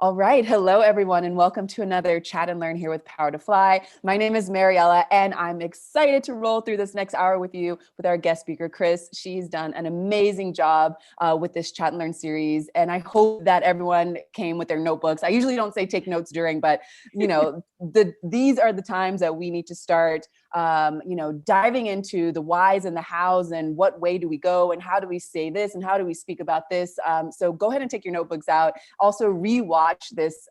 All right. Hello, everyone, and welcome to another Chat and Learn here with Power to Fly. My name is Mariella, and I'm excited to roll through this next hour with you with our guest speaker, Chris. She's done an amazing job with this Chat and Learn series, and I hope that everyone came with their notebooks. I usually don't say take notes during, but these are the times that we need to start diving into the whys and the hows and what way do we go and how do we say this and how do we speak about this. So go ahead and take your notebooks out. Also rewatch this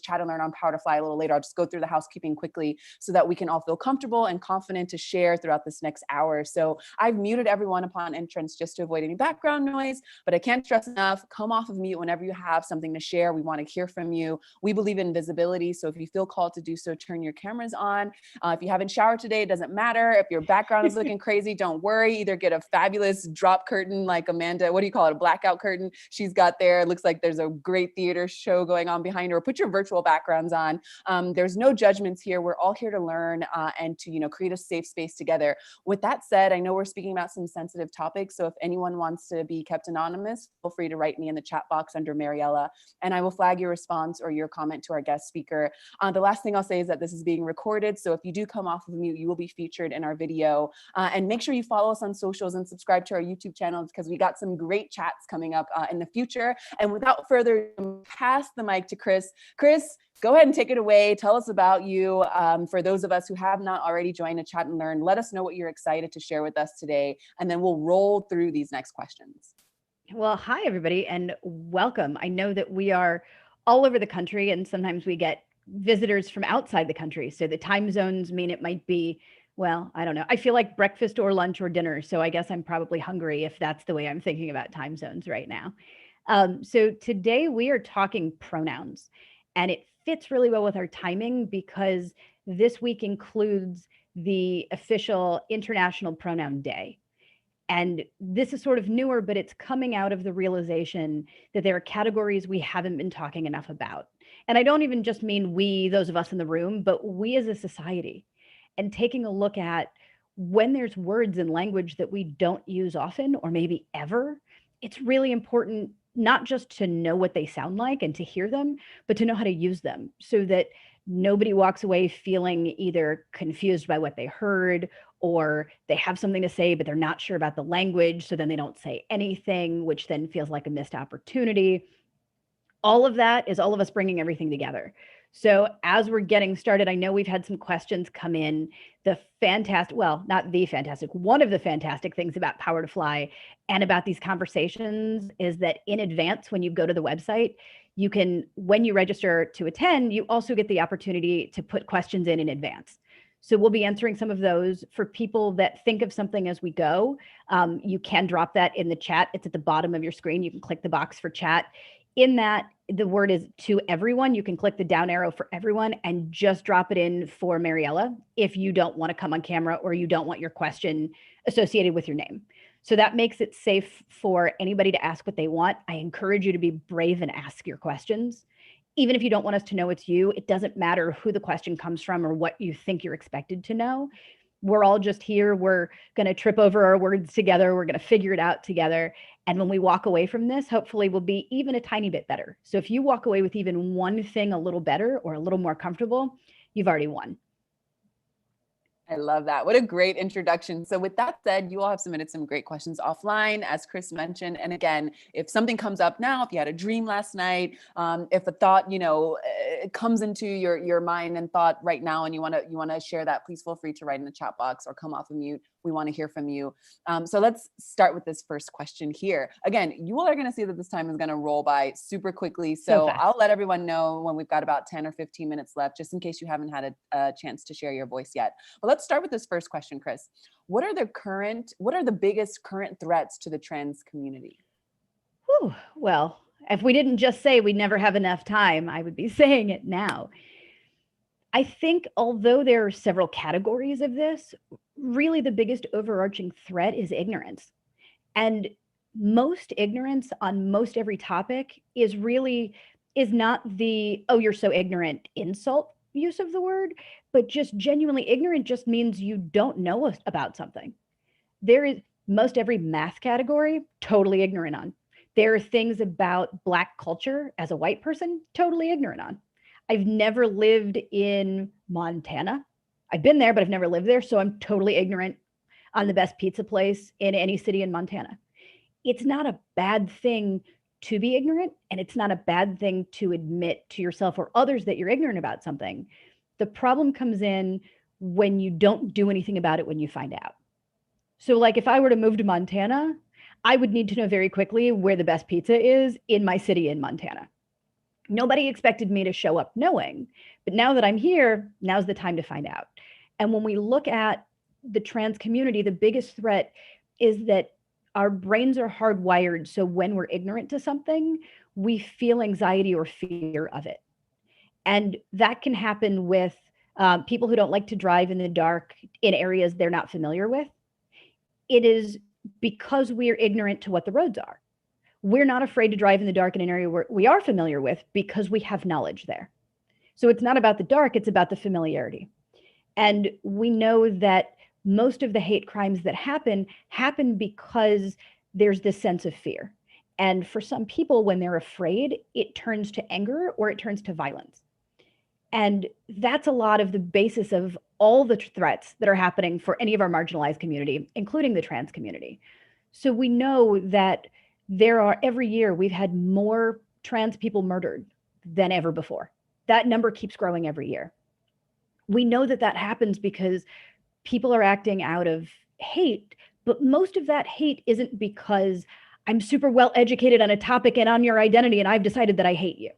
Chat and Learn on Power to Fly a little later. I'll just go through the housekeeping quickly so that we can all feel comfortable and confident to share throughout this next hour. So I've muted everyone upon entrance just to avoid any background noise, but I can't stress enough, come off of mute whenever you have something to share. We want to hear from you. We believe in visibility. So if you feel called to do so, turn your cameras on. If you haven't showered today, it doesn't matter. If your background is looking crazy, don't worry. Either get a fabulous drop curtain like Amanda, what do you call it? A blackout curtain she's got there. It looks like there's a great theater show going on behind her. Put your virtual backgrounds on. There's no judgments here. We're all here to learn and to create a safe space together. With that said, I know we're speaking about some sensitive topics. So if anyone wants to be kept anonymous, feel free to write me in the chat box under Mariella, and I will flag your response or your comment to our guest speaker. The last thing I'll say is that this is being recorded. So if you do come off of mute, you will be featured in our video. And make sure you follow us on socials and subscribe to our YouTube channel because we got some great chats coming up in the future. And without further ado, pass the mic to Chris. Chris, go ahead and take it away. Tell us about you. For those of us who have not already joined a Chat and Learn, let us know what you're excited to share with us today, and then we'll roll through these next questions. Well, hi, everybody, and welcome. I know that we are all over the country, and sometimes we get visitors from outside the country. So the time zones mean it might be, well, I don't know. I feel like breakfast or lunch or dinner. So I guess I'm probably hungry if that's the way I'm thinking about time zones right now. So today we are talking pronouns, and it fits really well with our timing because this week includes the official International Pronoun Day. And this is sort of newer, but it's coming out of the realization that there are categories we haven't been talking enough about. And I don't even just mean we, those of us in the room, but we as a society, and taking a look at when there's words in language that we don't use often or maybe ever, it's really important not just to know what they sound like and to hear them, but to know how to use them so that nobody walks away feeling either confused by what they heard or they have something to say, but they're not sure about the language. So then they don't say anything, which then feels like a missed opportunity. All of that is all of us bringing everything together. So as we're getting started, I know we've had some questions come in. The fantastic, well, not the fantastic, one of the fantastic things about Power to Fly and about these conversations is that in advance, when you go to the website, you can, when you register to attend, you also get the opportunity to put questions in advance. So we'll be answering some of those. For people that think of something as we go, you can drop that in the chat. It's at the bottom of your screen. You can click the box for chat. In that, the word is to everyone. You can click the down arrow for everyone and just drop it in for Mariella if you don't want to come on camera or you don't want your question associated with your name. So that makes it safe for anybody to ask what they want. I encourage you to be brave and ask your questions. Even if you don't want us to know it's you, it doesn't matter who the question comes from or what you think you're expected to know. We're all just here. We're going to trip over our words together. We're going to figure it out together. And when we walk away from this, hopefully we'll be even a tiny bit better. So if you walk away with even one thing a little better or a little more comfortable, you've already won. I love that. What a great introduction. So with that said, you all have submitted some great questions offline, as Chris mentioned. And again, if something comes up now, if you had a dream last night, if a thought, it comes into your mind and thought right now, and you want to share that, please feel free to write in the chat box or come off of mute. We want to hear from you. So let's start with this first question here. Again, you all are going to see that this time is going to roll by super quickly. So I'll let everyone know when we've got about 10 or 15 minutes left, just in case you haven't had a chance to share your voice yet. But let's start with this first question, Chris. What are the biggest current threats to the trans community? Whew, well, if we didn't just say we'd never have enough time, I would be saying it now. I think although there are several categories of this, really the biggest overarching threat is ignorance. And most ignorance on most every topic is not the, oh, you're so ignorant insult use of the word, but just genuinely ignorant just means you don't know about something. There is most every math category, totally ignorant on. There are things about Black culture as a white person, totally ignorant on. I've never lived in Montana. I've been there, but I've never lived there. So I'm totally ignorant on the best pizza place in any city in Montana. It's not a bad thing to be ignorant, and it's not a bad thing to admit to yourself or others that you're ignorant about something. The problem comes in when you don't do anything about it when you find out. So, like, if I were to move to Montana, I would need to know very quickly where the best pizza is in my city in Montana. Nobody expected me to show up knowing, but now that I'm here, now's the time to find out. And when we look at the trans community, the biggest threat is that our brains are hardwired. So when we're ignorant to something, we feel anxiety or fear of it. And that can happen with people who don't like to drive in the dark in areas they're not familiar with. It is because we're ignorant to what the roads are. We're not afraid to drive in the dark in an area where we are familiar with because we have knowledge there. So it's not about the dark, it's about the familiarity. And we know that most of the hate crimes that happen because there's this sense of fear. And for some people, when they're afraid, it turns to anger or it turns to violence. And that's a lot of the basis of all the threats that are happening for any of our marginalized community, including the trans community. So we know that every year we've had more trans people murdered than ever before. That number keeps growing every year. We know that that happens because people are acting out of hate, but most of that hate isn't because I'm super well educated on a topic and on your identity and I've decided that I hate you.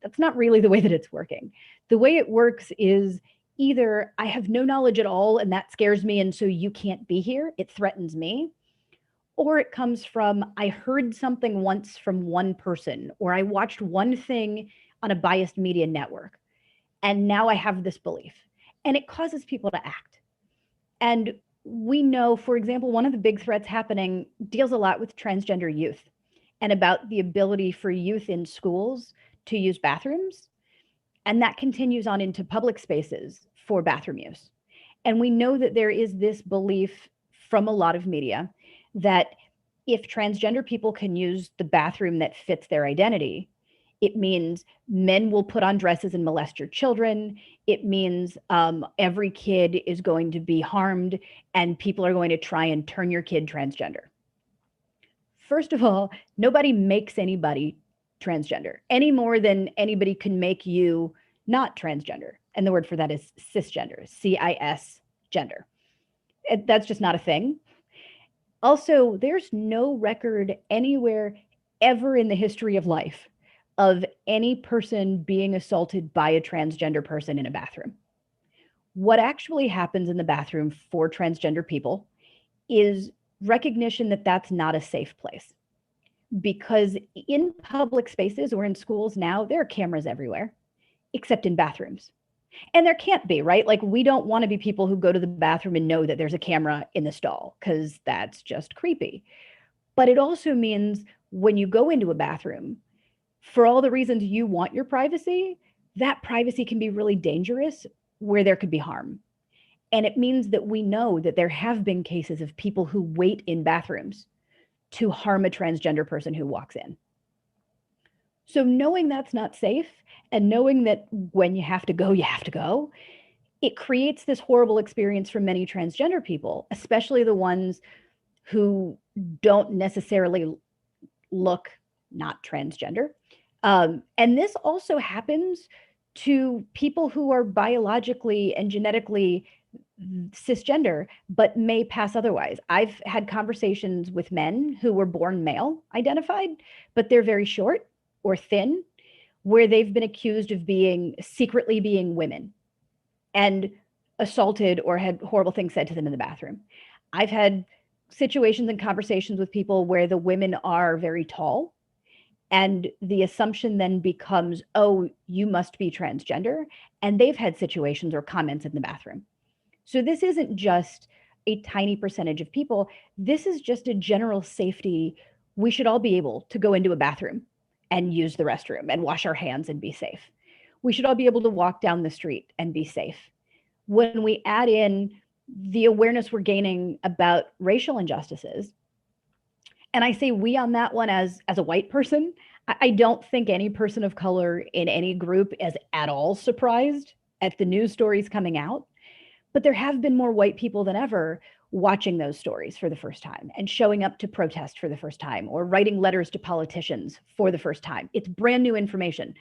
That's not really the way that it's working. The way it works is either I have no knowledge at all and that scares me and so you can't be here, it threatens me, or it comes from I heard something once from one person, or I watched one thing on a biased media network, and now I have this belief. And it causes people to act. And we know, for example, one of the big threats happening deals a lot with transgender youth and about the ability for youth in schools to use bathrooms. And that continues on into public spaces for bathroom use. And we know that there is this belief from a lot of media that if transgender people can use the bathroom that fits their identity, it means men will put on dresses and molest your children. It means every kid is going to be harmed and people are going to try and turn your kid transgender. First of all, nobody makes anybody transgender any more than anybody can make you not transgender. And the word for that is cisgender, CIS gender. That's just not a thing. Also, there's no record anywhere ever in the history of life of any person being assaulted by a transgender person in a bathroom. What actually happens in the bathroom for transgender people is recognition that that's not a safe place. Because in public spaces or in schools now, there are cameras everywhere, except in bathrooms. And there can't be, right? Like, we don't want to be people who go to the bathroom and know that there's a camera in the stall, because that's just creepy. But it also means when you go into a bathroom, for all the reasons you want your privacy, that privacy can be really dangerous where there could be harm. And it means that we know that there have been cases of people who wait in bathrooms to harm a transgender person who walks in. So knowing that's not safe and knowing that when you have to go, you have to go, it creates this horrible experience for many transgender people, especially the ones who don't necessarily look not transgender. And this also happens to people who are biologically and genetically cisgender, but may pass otherwise. I've had conversations with men who were born male identified, but they're very short or thin, where they've been accused of secretly being women and assaulted or had horrible things said to them in the bathroom. I've had situations and conversations with people where the women are very tall, and the assumption then becomes, oh, you must be transgender. And they've had situations or comments in the bathroom. So this isn't just a tiny percentage of people. This is just a general safety. We should all be able to go into a bathroom and use the restroom and wash our hands and be safe. We should all be able to walk down the street and be safe. When we add in the awareness we're gaining about racial injustices And I say we on that one as a white person. I don't think any person of color in any group is at all surprised at the news stories coming out. But there have been more white people than ever watching those stories for the first time and showing up to protest for the first time or writing letters to politicians for the first time. It's brand new information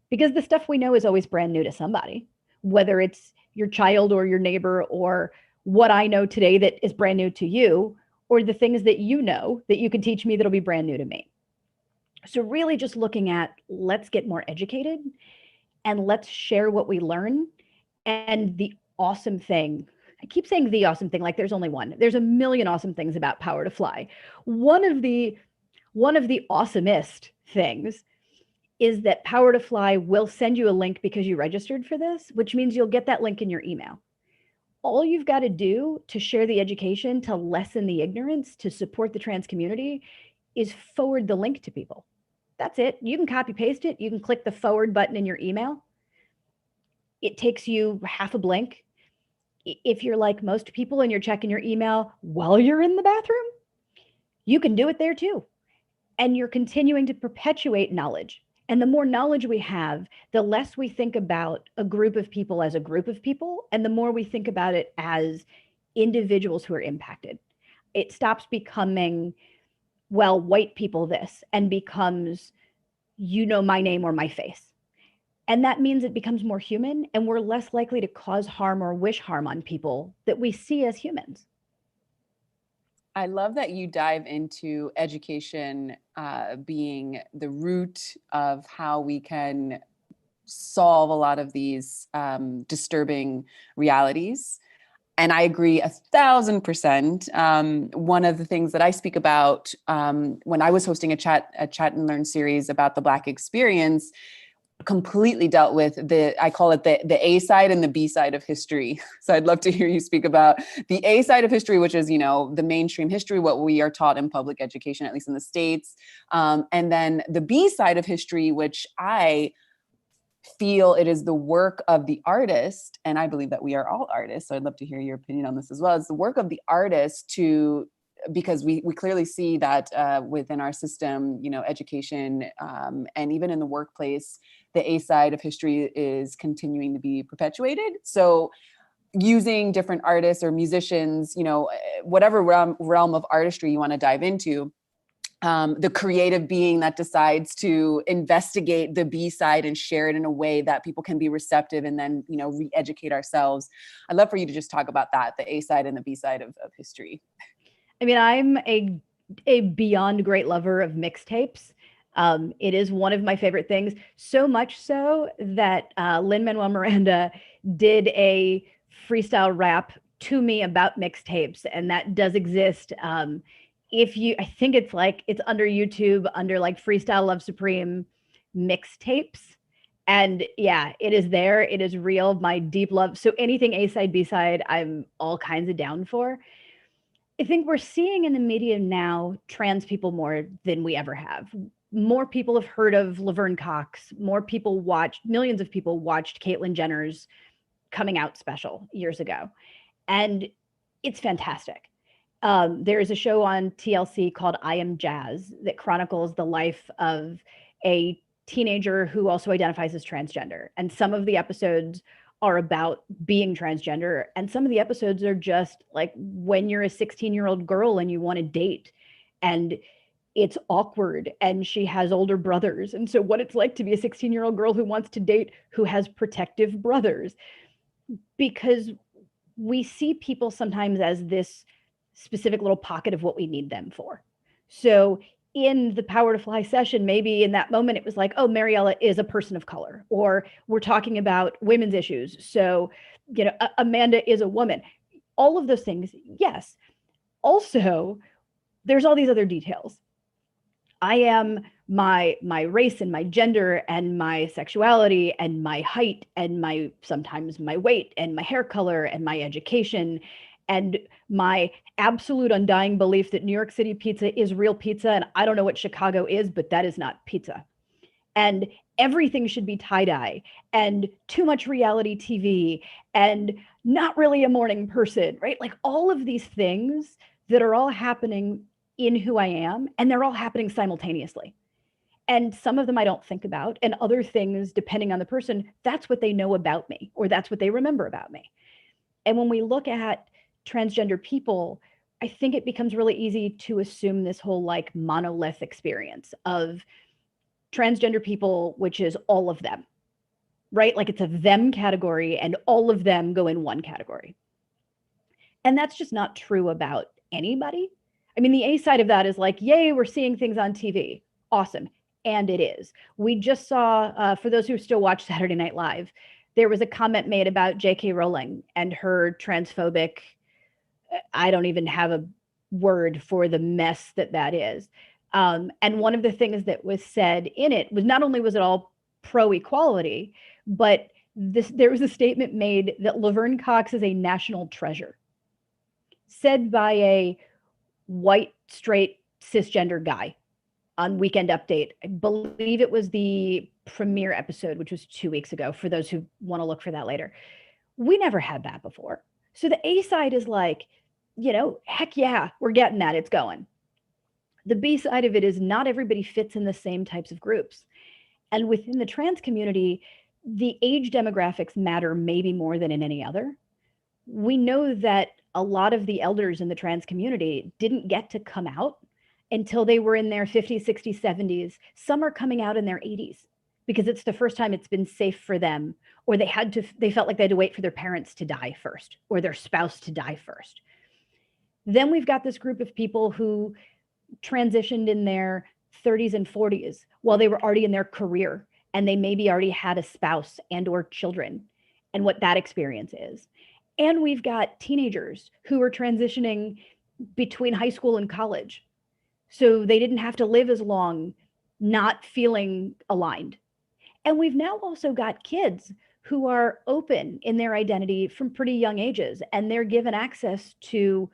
because the stuff we know is always brand new to somebody, whether it's your child or your neighbor or what I know today that is brand new to you, or the things that you know that you can teach me that'll be brand new to me. So, really, just looking at let's get more educated and let's share what we learn. And the awesome thing, I keep saying the awesome thing like there's only one. There's a million awesome things about Power to Fly. One of the awesomest things is that Power to Fly will send you a link because you registered for this, which means you'll get that link in your email. All you've got to do to share the education, to lessen the ignorance, to support the trans community is forward the link to people. That's it. You can copy paste it. You can click the forward button in your email. It takes you half a blink. If you're like most people and you're checking your email while you're in the bathroom, you can do it there too. And you're continuing to perpetuate knowledge. And the more knowledge we have, the less we think about a group of people as a group of people, and the more we think about it as individuals who are impacted. It stops becoming, well, white people this, and becomes, you know, my name or my face. And that means it becomes more human, and we're less likely to cause harm or wish harm on people that we see as humans. I love that you dive into education being the root of how we can solve a lot of these disturbing realities. And I agree 1,000%. One of the things that I speak about when I was hosting a chat and learn series about the Black experience completely dealt with I call it the A side and the B side of history. So I'd love to hear you speak about the A side of history, which is, you know, the mainstream history, what we are taught in public education, at least in the States. And then the B side of history, which I feel it is the work of the artist. And I believe that we are all artists. So I'd love to hear your opinion on this as well. It's the work of the artist because we clearly see that within our system, you know, education and even in the workplace, the A side of history is continuing to be perpetuated. So using different artists or musicians, you know, whatever realm of artistry you want to dive into, the creative being that decides to investigate the B side and share it in a way that people can be receptive and then, you know, re-educate ourselves. I'd love for you to just talk about that, the A side and the B side of history. I mean, I'm a beyond great lover of mixtapes. It is one of my favorite things, so much so that Lin-Manuel Miranda did a freestyle rap to me about mixtapes, and that does exist. I think it's under YouTube, under like Freestyle Love Supreme mixtapes. And yeah, it is there. It is real. My deep love. So anything A side, B side, I'm all kinds of down for. I think we're seeing in the media now trans people more than we ever have. More people have heard of Laverne Cox. Millions of people watched Caitlyn Jenner's coming out special years ago. And it's fantastic. There is a show on TLC called I Am Jazz that chronicles the life of a teenager who also identifies as transgender. And some of the episodes are about being transgender. And some of the episodes are just like when you're a 16-year-old girl and you want to date and it's awkward and she has older brothers. And so what it's like to be a 16-year-old girl who wants to date who has protective brothers. Because we see people sometimes as this specific little pocket of what we need them for. So in the Power to Fly session, maybe in that moment, it was like, oh, Mariella is a person of color, or we're talking about women's issues. So, you know, Amanda is a woman. All of those things, yes. Also, there's all these other details. I am my race and my gender and my sexuality and my height and sometimes my weight and my hair color and my education and my absolute undying belief that New York City pizza is real pizza. And I don't know what Chicago is, but that is not pizza. And everything should be tie-dye and too much reality TV and not really a morning person, right? Like all of these things that are all happening in who I am, and they're all happening simultaneously. And some of them I don't think about, and other things, depending on the person, that's what they know about me, or that's what they remember about me. And when we look at transgender people, I think it becomes really easy to assume this whole like monolith experience of transgender people, which is all of them, right? Like it's a them category and all of them go in one category. And that's just not true about anybody. I mean, the A side of that is like, yay, we're seeing things on TV. Awesome. And it is. We just saw, for those who still watch Saturday Night Live, there was a comment made about J.K. Rowling and her transphobic, I don't even have a word for the mess that that is. And one of the things that was said in it was not only was it all pro equality, but there was a statement made that Laverne Cox is a national treasure, said by a white, straight, cisgender guy on Weekend Update. I believe it was the premiere episode, which was 2 weeks ago, for those who want to look for that later. We never had that before. So the A side is like, heck yeah, we're getting that. It's going. The B side of it is not everybody fits in the same types of groups. And within the trans community, the age demographics matter maybe more than in any other. We know that a lot of the elders in the trans community didn't get to come out until they were in their 50s, 60s, 70s. Some are coming out in their 80s because it's the first time it's been safe for them, or they felt like they had to wait for their parents to die first or their spouse to die first. Then we've got this group of people who transitioned in their 30s and 40s while they were already in their career, and they maybe already had a spouse and or children, and what that experience is. And we've got teenagers who are transitioning between high school and college. So they didn't have to live as long not feeling aligned. And we've now also got kids who are open in their identity from pretty young ages, and they're given access to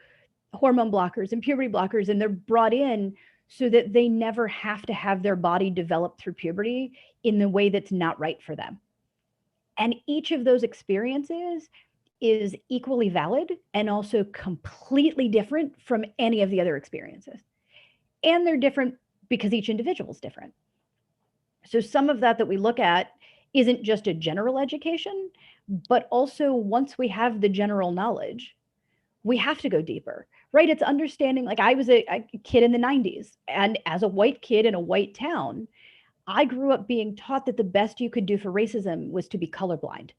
hormone blockers and puberty blockers, and they're brought in so that they never have to have their body develop through puberty in the way that's not right for them. And each of those experiences is equally valid and also completely different from any of the other experiences. And they're different because each individual is different. So some of that we look at isn't just a general education, but also once we have the general knowledge, we have to go deeper, right? It's understanding, like I was a kid in the 90s, and as a white kid in a white town, I grew up being taught that the best you could do for racism was to be colorblind.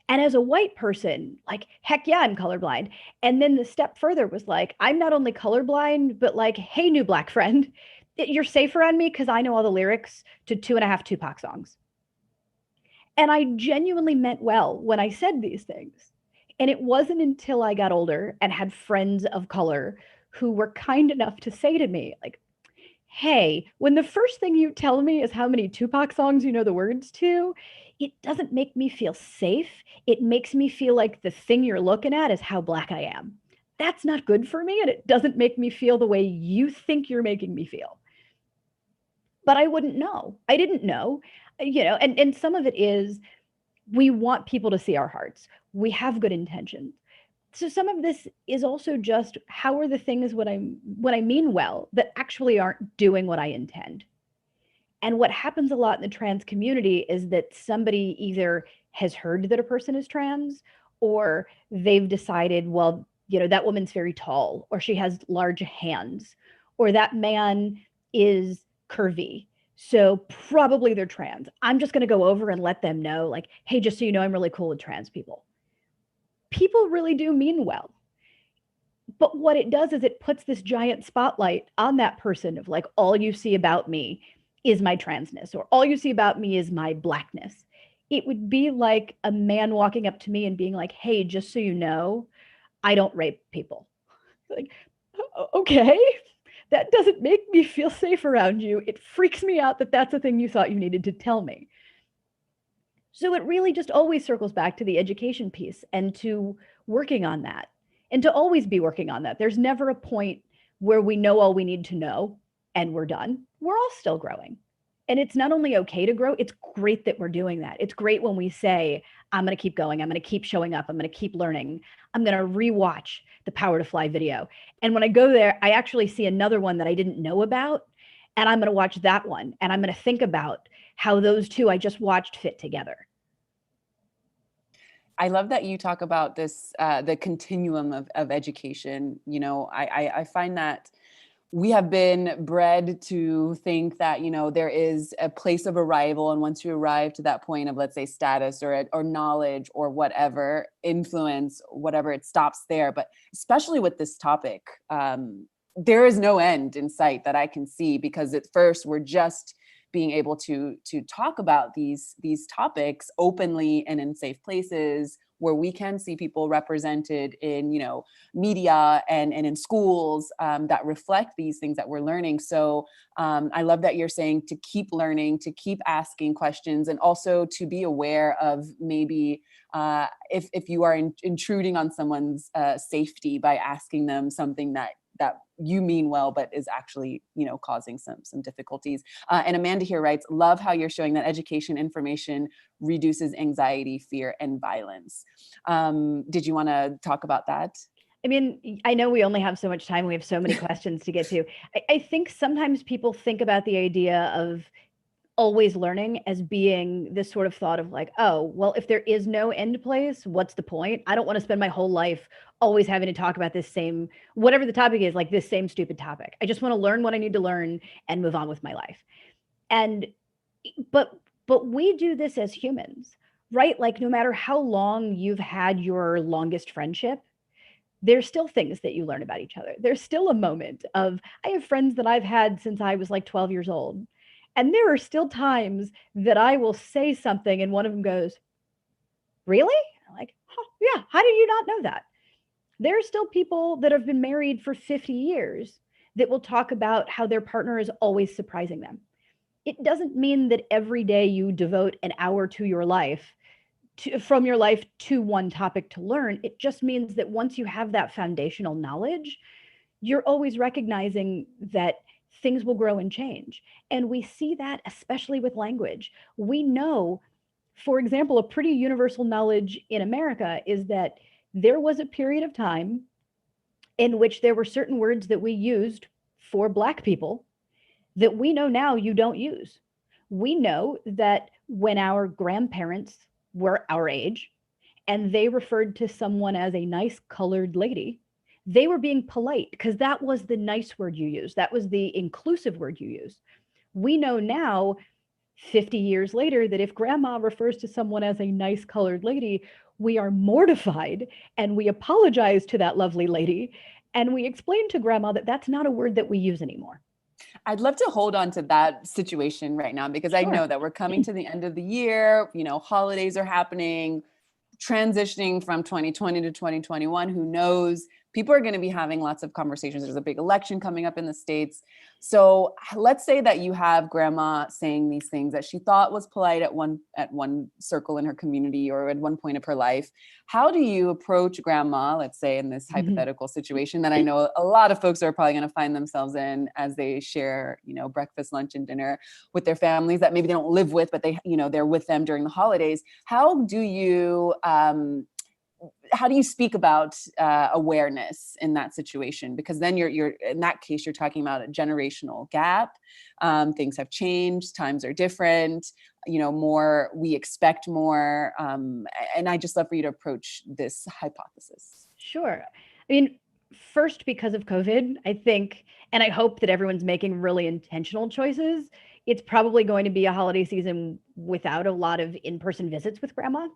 And as a white person, like, heck yeah, I'm colorblind. And then the step further was like, I'm not only colorblind, but like, hey, new black friend, you're safe around me because I know all the lyrics to 2.5 Tupac songs. And I genuinely meant well when I said these things. And it wasn't until I got older and had friends of color who were kind enough to say to me, like, hey, when the first thing you tell me is how many Tupac songs you know the words to, it doesn't make me feel safe. It makes me feel like the thing you're looking at is how black I am. That's not good for me, and it doesn't make me feel the way you think you're making me feel. But I wouldn't know. I didn't know, and some of it is we want people to see our hearts. We have good intentions. So some of this is also just how are the things when I mean well that actually aren't doing what I intend. And what happens a lot in the trans community is that somebody either has heard that a person is trans, or they've decided, well, that woman's very tall, or she has large hands, or that man is curvy, so probably they're trans. I'm just going to go over and let them know, like, hey, just so you know, I'm really cool with trans people. People really do mean well. But what it does is it puts this giant spotlight on that person of like, all you see about me is my transness, or all you see about me is my blackness. It would be like a man walking up to me and being like, hey, just so you know, I don't rape people. Like, okay, that doesn't make me feel safe around you. It freaks me out that that's a thing you thought you needed to tell me. So it really just always circles back to the education piece and to working on that, and to always be working on that. There's never a point where we know all we need to know and we're done. We're all still growing. And it's not only okay to grow, it's great that we're doing that. It's great when we say, I'm going to keep going. I'm going to keep showing up. I'm going to keep learning. I'm going to rewatch the Power to Fly video. And when I go there, I actually see another one that I didn't know about. And I'm going to watch that one. And I'm going to think about how those two I just watched fit together. I love that you talk about this, the continuum of education. You know, I find that we have been bred to think that, you know, there is a place of arrival. And once you arrive to that point of, let's say, status or knowledge or whatever, influence, whatever, it stops there. But especially with this topic, there is no end in sight that I can see, because at first we're just being able to talk about these topics openly and in safe places where we can see people represented in, you know, media and in schools that reflect these things that we're learning. So I love that you're saying to keep learning, to keep asking questions, and also to be aware of maybe if you are intruding on someone's safety by asking them something that you mean well, but is actually, you know, causing some difficulties. And Amanda here writes, love how you're showing that education information reduces anxiety, fear, and violence. Did you want to talk about that? I mean, I know we only have so much time. We have so many questions to get to. I think sometimes people think about the idea of always learning as being this sort of thought of like, oh, well, if there is no end place, what's the point? I don't want to spend my whole life always having to talk about this same, whatever the topic is, like this same stupid topic. I just want to learn what I need to learn and move on with my life. And but we do this as humans, right? Like no matter how long you've had your longest friendship, there's still things that you learn about each other. There's still a moment of, I have friends that I've had since I was like 12 years old. And there are still times that I will say something and one of them goes, really? I'm like, huh, yeah, how did you not know that? There are still people that have been married for 50 years that will talk about how their partner is always surprising them. It doesn't mean that every day you devote an hour to your life from your life to one topic to learn. It just means that once you have that foundational knowledge, you're always recognizing that things will grow and change. And we see that especially with language. We know, for example, a pretty universal knowledge in America is that there was a period of time in which there were certain words that we used for Black people that we know now you don't use. We know that when our grandparents were our age and they referred to someone as a nice colored lady, they were being polite because that was the nice word you used. That was the inclusive word you used. We know now, 50 years later, that if grandma refers to someone as a nice colored lady, we are mortified and we apologize to that lovely lady. And we explain to grandma that that's not a word that we use anymore. I'd love to hold on to that situation right now, because I know that we're coming to the end of the year, you know, holidays are happening, transitioning from 2020 to 2021, who knows? People are going to be having lots of conversations. There's a big election coming up in the States. So let's say that you have grandma saying these things that she thought was polite at one circle in her community or at one point of her life. How do you approach grandma, let's say in this hypothetical situation that I know a lot of folks are probably going to find themselves in as they share, you know, breakfast, lunch, and dinner with their families that maybe they don't live with, but they, you know, they're with them during the holidays. How do you speak about awareness in that situation? Because then you're in that case, you're talking about a generational gap. Things have changed, times are different, you know, more, we expect more. And I just love for you to approach this hypothesis. Sure. I mean, first, because of COVID, I think, and I hope that everyone's making really intentional choices. It's probably going to be a holiday season without a lot of in-person visits with grandma.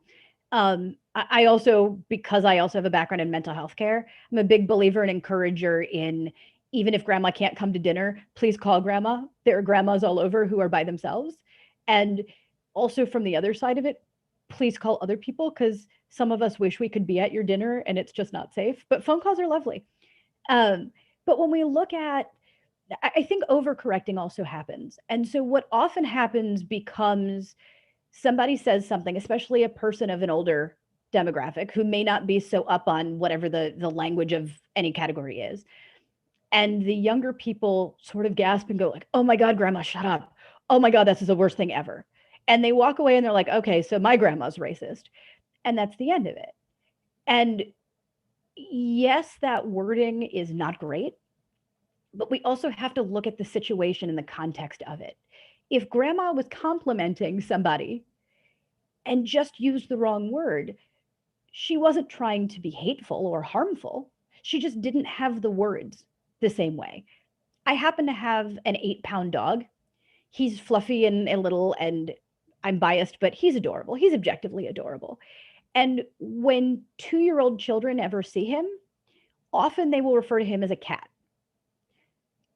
I also, because I also have a background in mental health care, I'm a big believer and encourager in, even if grandma can't come to dinner, please call grandma. There are grandmas all over who are by themselves. And also from the other side of it, please call other people, because some of us wish we could be at your dinner and it's just not safe, but phone calls are lovely. But when we look at, I think overcorrecting also happens. And so what often happens becomes somebody says something, especially a person of an older demographic who may not be so up on whatever the language of any category is. And the younger people sort of gasp and go like, oh my God, grandma, shut up. oh my God, this is the worst thing ever. And they walk away and they're like, okay, so my grandma's racist. And that's the end of it. And yes, that wording is not great, but we also have to look at the situation and the context of it. If grandma was complimenting somebody and just used the wrong word, she wasn't trying to be hateful or harmful. She just didn't have the words the same way. I happen to have an 8-pound dog. He's fluffy and a little, and I'm biased, but he's adorable. He's objectively adorable. And when 2-year-old children ever see him, often they will refer to him as a cat.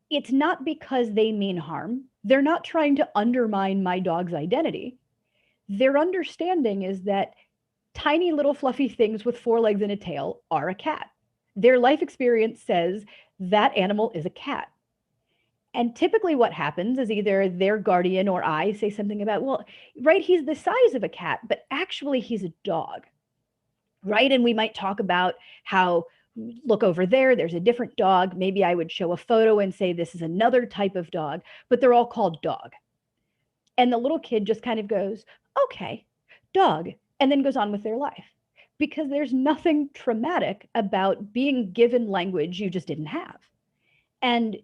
It's not because they mean harm. They're not trying to undermine my dog's identity. Their understanding is that tiny little fluffy things with 4 legs and a tail are a cat. Their life experience says that animal is a cat. And typically what happens is either their guardian or I say something about, well, right, he's the size of a cat, but actually he's a dog, right? And we might talk about how, look over there, there's a different dog. Maybe I would show a photo and say, this is another type of dog, but they're all called dog. And the little kid just kind of goes, okay, dog, and then goes on with their life. Because there's nothing traumatic about being given language you just didn't have. And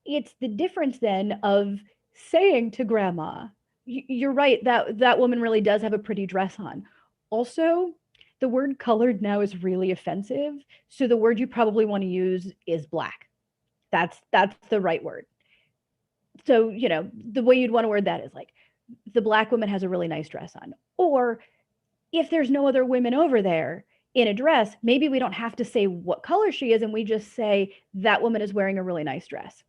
it's the difference then of saying to grandma, you're right, that woman really does have a pretty dress on. Also, the word colored now is really offensive. So the word you probably want to use is black. That's the right word. So, the way you'd want to word that is like, the black woman has a really nice dress on. Or if there's no other women over there in a dress, maybe we don't have to say what color she is, and we just say that woman is wearing a really nice dress.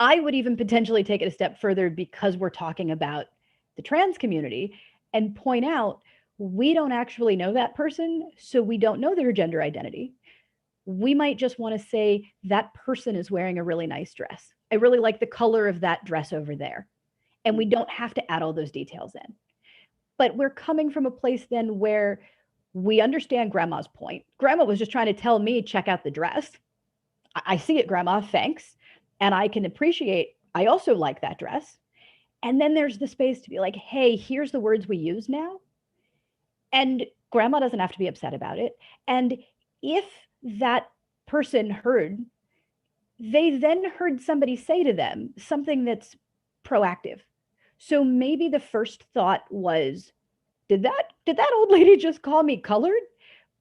I would even potentially take it a step further because we're talking about the trans community and point out we don't actually know that person, so we don't know their gender identity. We might just want to say that person is wearing a really nice dress. I really like the color of that dress over there. And we don't have to add all those details in. But we're coming from a place then where we understand grandma's point. Grandma was just trying to tell me, check out the dress. I see it, grandma, thanks. And I can appreciate, I also like that dress. And then there's the space to be like, hey, here's the words we use now. And grandma doesn't have to be upset about it. And if that person heard, they then heard somebody say to them something that's proactive. So maybe the first thought was, did that old lady just call me colored?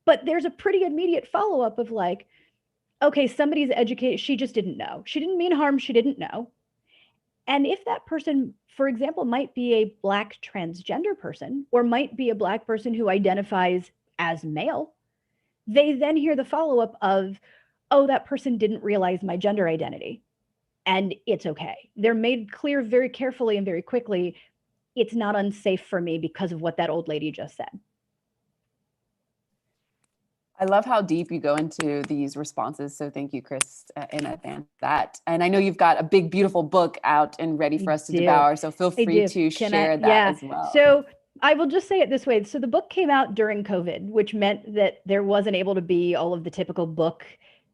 But there's a pretty immediate follow-up of like, okay, somebody's educated, she just didn't know. She didn't mean harm, she didn't know. And if that person, for example, might be a Black transgender person, or might be a Black person who identifies as male, they then hear the follow-up of, oh, that person didn't realize my gender identity. And it's okay. They're made clear very carefully and very quickly, it's not unsafe for me because of what that old lady just said. I love how deep you go into these responses. So thank you, Chris, in advance of that. And I know you've got a big, beautiful book out and ready for us to devour. So feel free to share that as well. So I will just say it this way. So the book came out during COVID, which meant that there wasn't able to be all of the typical book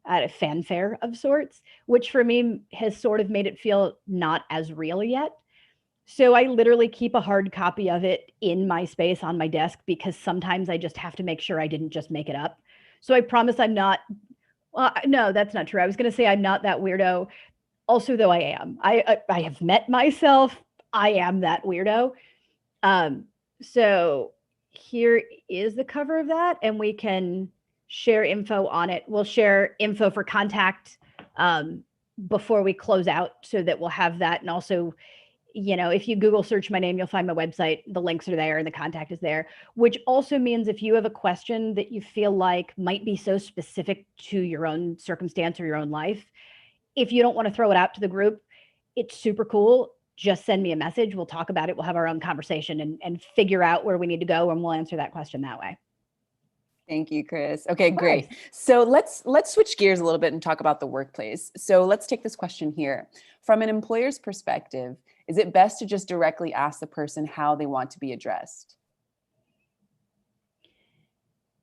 at a fanfare of sorts, which for me has sort of made it feel not as real yet. So I literally keep a hard copy of it in my space on my desk because sometimes I just have to make sure I didn't just make it up. So I promise I'm not, well, no, that's not true. I was going to say I'm not that weirdo. Also, though I am. I have met myself. I am that weirdo. So here is the cover of that, and we can share info on it. We'll share info for contact before we close out so that we'll have that. And also, if you Google search my name, you'll find my website. The links are there and the contact is there, which also means if you have a question that you feel like might be so specific to your own circumstance or your own life, if you don't want to throw it out to the group, it's super cool. Just send me a message. We'll talk about it. We'll have our own conversation and figure out where we need to go, and we'll answer that question that way. Thank you, Chris. Okay, great. So let's switch gears a little bit and talk about the workplace. So let's take this question here. From an employer's perspective, is it best to just directly ask the person how they want to be addressed?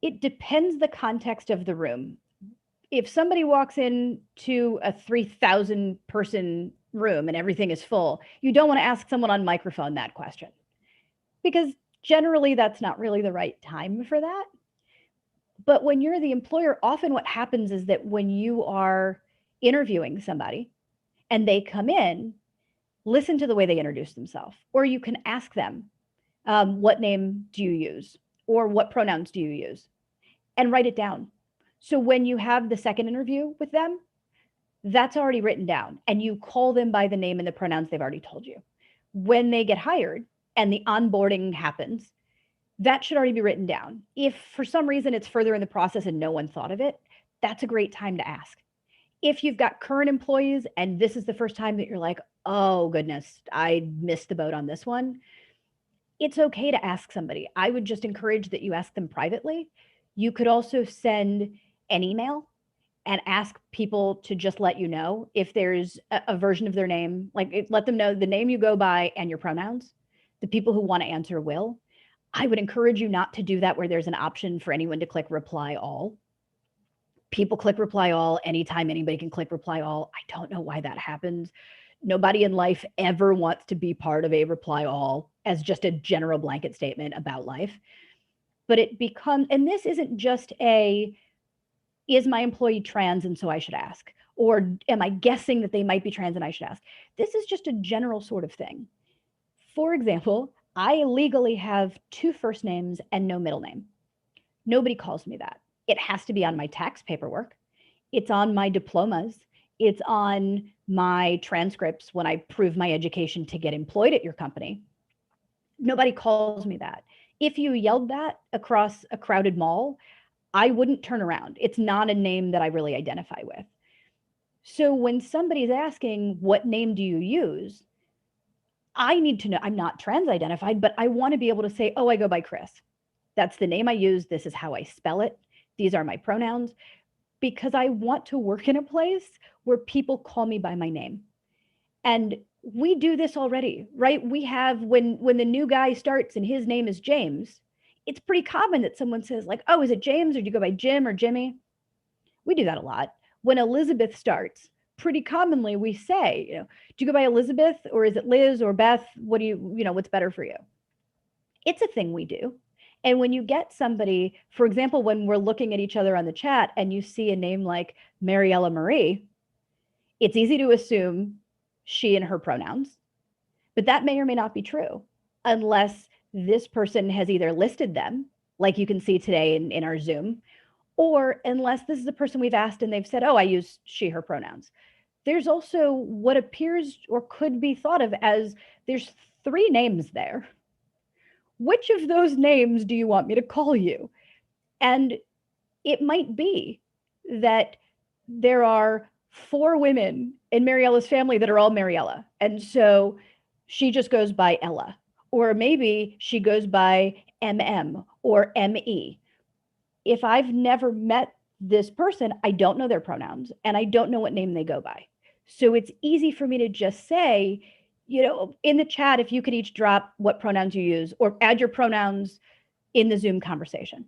It depends the context of the room. If somebody walks into a 3,000 person room and everything is full, you don't want to ask someone on microphone that question, because generally that's not really the right time for that. But when you're the employer, often what happens is that when you are interviewing somebody and they come in, listen to the way they introduce themselves, or you can ask them, what name do you use? Or what pronouns do you use? And write it down. So when you have the second interview with them, that's already written down, and you call them by the name and the pronouns they've already told you. When they get hired and the onboarding happens, that should already be written down. If for some reason it's further in the process and no one thought of it, that's a great time to ask. If you've got current employees and this is the first time that you're like, oh goodness, I missed the boat on this one, it's okay to ask somebody. I would just encourage that you ask them privately. You could also send an email and ask people to just let you know if there's a version of their name, like let them know the name you go by and your pronouns. The people who want to answer will. I would encourage you not to do that where there's an option for anyone to click reply all. People click reply all anytime anybody can click reply all. I don't know why that happens. Nobody in life ever wants to be part of a reply all as just a general blanket statement about life. But it becomes, and this isn't just a, is my employee trans and so I should ask? Or am I guessing that they might be trans and I should ask? This is just a general sort of thing. For example, I legally have 2 first names and no middle name. Nobody calls me that. It has to be on my tax paperwork. It's on my diplomas. It's on my transcripts when I prove my education to get employed at your company. Nobody calls me that. If you yelled that across a crowded mall, I wouldn't turn around. It's not a name that I really identify with. So when somebody's asking, what name do you use? I need to know, I'm not trans identified, but I want to be able to say, oh, I go by Chris. That's the name I use. This is how I spell it. These are my pronouns, because I want to work in a place where people call me by my name. And we do this already, right? We have, when the new guy starts and his name is James, it's pretty common that someone says like, oh, is it James, or do you go by Jim or Jimmy? We do that a lot. When Elizabeth starts, pretty commonly we say, do you go by Elizabeth, or is it Liz or Beth? What do what's better for you? It's a thing we do. And when you get somebody, for example, when we're looking at each other on the chat and you see a name like Mariella Marie, it's easy to assume she and her pronouns, but that may or may not be true unless this person has either listed them, like you can see today in our Zoom, or unless this is a person we've asked and they've said, oh, I use she, her pronouns. There's also what appears or could be thought of as there's 3 names there. Which of those names do you want me to call you? And it might be that there are 4 women in Mariella's family that are all Mariella. And so she just goes by Ella, or maybe she goes by MM or ME. If I've never met this person, I don't know their pronouns and I don't know what name they go by. So it's easy for me to just say, in the chat, if you could each drop what pronouns you use or add your pronouns in the Zoom conversation.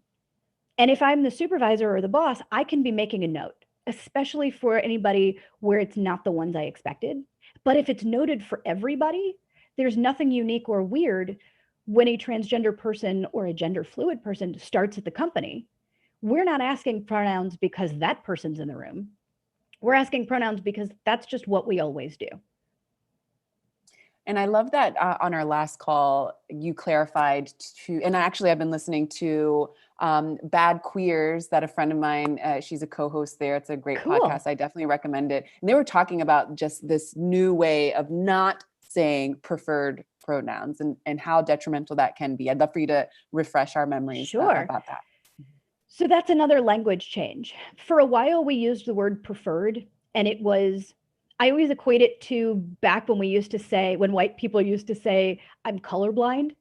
And if I'm the supervisor or the boss, I can be making a note, especially for anybody where it's not the ones I expected. But if it's noted for everybody, there's nothing unique or weird when a transgender person or a gender fluid person starts at the company. We're not asking pronouns because that person's in the room. We're asking pronouns because that's just what we always do. And I love that on our last call, you clarified and actually I've been listening to Bad Queers that a friend of mine, she's a co-host there. It's a great podcast. I definitely recommend it. And they were talking about just this new way of not saying preferred pronouns and how detrimental that can be. I'd love for you to refresh our memories about that. So that's another language change. For a while, we used the word preferred, and it was, I always equate it to back when we used to say, when white people used to say, I'm colorblind,